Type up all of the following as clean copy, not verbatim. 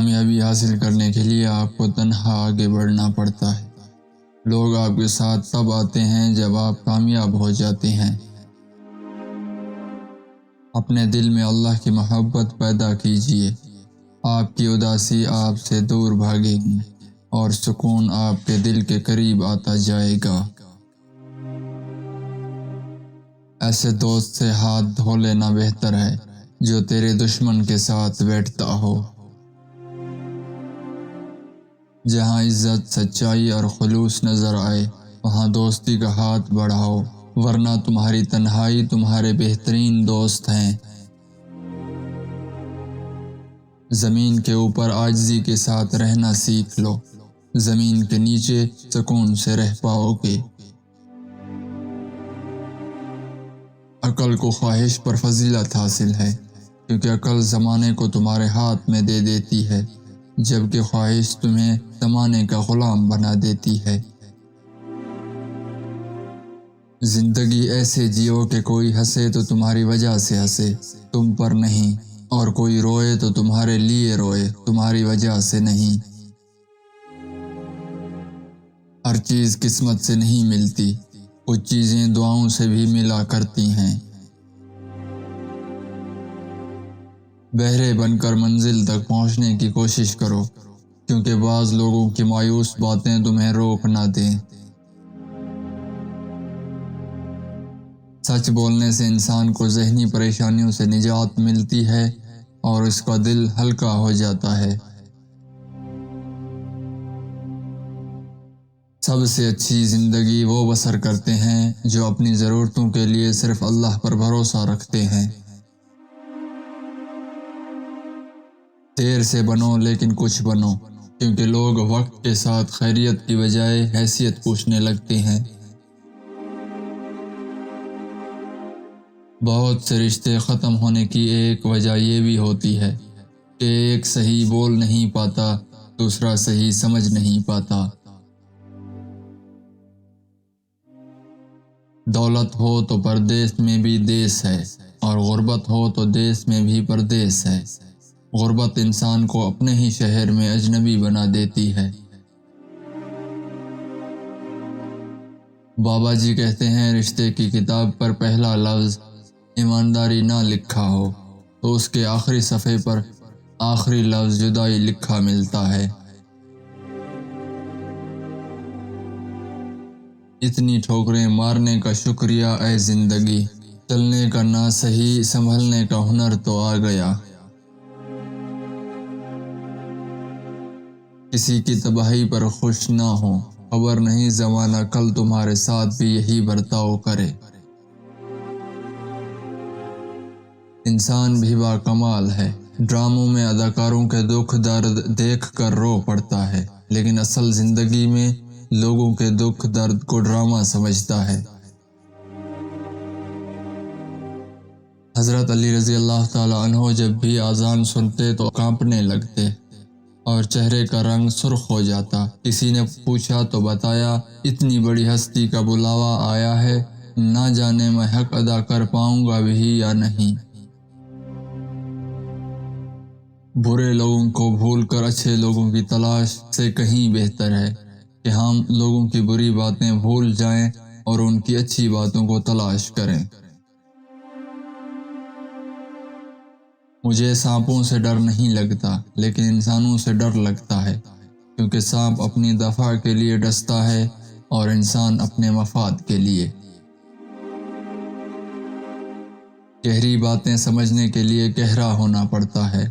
کامیابی حاصل کرنے کے لیے آپ کو تنہا آگے بڑھنا پڑتا ہے۔ لوگ آپ کے ساتھ تب آتے ہیں جب آپ کامیاب ہو جاتے ہیں۔ اپنے دل میں اللہ کی محبت پیدا کیجیے، آپ کی اداسی آپ سے دور بھاگے گی اور سکون آپ کے دل کے قریب آتا جائے گا۔ ایسے دوست سے ہاتھ دھو لینا بہتر ہے جو تیرے دشمن کے ساتھ بیٹھتا ہو۔ جہاں عزت، سچائی اور خلوص نظر آئے وہاں دوستی کا ہاتھ بڑھاؤ، ورنہ تمہاری تنہائی تمہارے بہترین دوست ہیں۔ زمین کے اوپر عاجزی کے ساتھ رہنا سیکھ لو، زمین کے نیچے سکون سے رہ پاؤ گے۔ عقل کو خواہش پر فضیلت حاصل ہے، کیونکہ عقل زمانے کو تمہارے ہاتھ میں دے دیتی ہے، جبکہ خواہش تمہیں زمانے کا غلام بنا دیتی ہے۔ زندگی ایسے جیو کہ کوئی ہنسے تو تمہاری وجہ سے ہنسے، تم پر نہیں، اور کوئی روئے تو تمہارے لیے روئے، تمہاری وجہ سے نہیں۔ ہر چیز قسمت سے نہیں ملتی، کچھ چیزیں دعاؤں سے بھی ملا کرتی ہیں۔ بہرے بن کر منزل تک پہنچنے کی کوشش کرو، کیونکہ بعض لوگوں کی مایوس باتیں تمہیں روک نہ دیں۔ سچ بولنے سے انسان کو ذہنی پریشانیوں سے نجات ملتی ہے اور اس کا دل ہلکا ہو جاتا ہے۔ سب سے اچھی زندگی وہ بسر کرتے ہیں جو اپنی ضرورتوں کے لیے صرف اللہ پر بھروسہ رکھتے ہیں۔ دیر سے بنو لیکن کچھ بنو، کیونکہ لوگ وقت کے ساتھ خیریت کی بجائے حیثیت پوچھنے لگتے ہیں۔ بہت سے رشتے ختم ہونے کی ایک وجہ یہ بھی ہوتی ہے کہ ایک صحیح بول نہیں پاتا، دوسرا صحیح سمجھ نہیں پاتا۔ دولت ہو تو پردیس میں بھی دیس ہے، اور غربت ہو تو دیس میں بھی پردیس ہے۔ غربت انسان کو اپنے ہی شہر میں اجنبی بنا دیتی ہے۔ بابا جی کہتے ہیں رشتے کی کتاب پر پہلا لفظ ایمانداری نہ لکھا ہو تو اس کے آخری صفحے پر آخری لفظ جدائی لکھا ملتا ہے۔ اتنی ٹھوکریں مارنے کا شکریہ اے زندگی، چلنے کا نہ صحیح سنبھلنے کا ہنر تو آ گیا۔ کسی کی تباہی پر خوش نہ ہو، خبر نہیں زمانہ کل تمہارے ساتھ بھی یہی برتاؤ کرے۔ انسان بھی با کمال ہے، ڈراموں میں اداکاروں کے دکھ درد دیکھ کر رو پڑتا ہے، لیکن اصل زندگی میں لوگوں کے دکھ درد کو ڈرامہ سمجھتا ہے۔ حضرت علی رضی اللہ تعالیٰ عنہ جب بھی اذان سنتے تو کانپنے لگتے اور چہرے کا رنگ سرخ ہو جاتا۔ کسی نے پوچھا تو بتایا، اتنی بڑی ہستی کا بلاوا آیا ہے، نہ جانے میں حق ادا کر پاؤں گا بھی یا نہیں۔ برے لوگوں کو بھول کر اچھے لوگوں کی تلاش سے کہیں بہتر ہے کہ ہم لوگوں کی بری باتیں بھول جائیں اور ان کی اچھی باتوں کو تلاش کریں۔ مجھے سانپوں سے ڈر نہیں لگتا، لیکن انسانوں سے ڈر لگتا ہے، کیونکہ سانپ اپنی دفاع کے لیے ڈستا ہے اور انسان اپنے مفاد کے لیے۔ گہری باتیں سمجھنے کے لیے گہرا ہونا پڑتا ہے،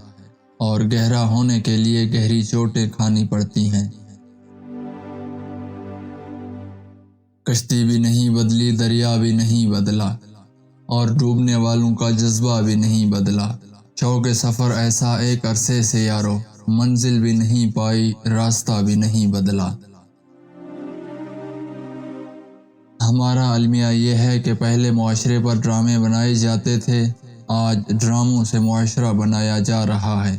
اور گہرا ہونے کے لیے گہری چوٹیں کھانی پڑتی ہیں۔ کشتی بھی نہیں بدلی، دریا بھی نہیں بدلا، اور ڈوبنے والوں کا جذبہ بھی نہیں بدلا۔ شوق سفر ایسا ایک عرصے سے یارو، منزل بھی نہیں پائی، راستہ بھی نہیں بدلا۔ ہمارا المیہ یہ ہے کہ پہلے معاشرے پر ڈرامے بنائے جاتے تھے، آج ڈراموں سے معاشرہ بنایا جا رہا ہے۔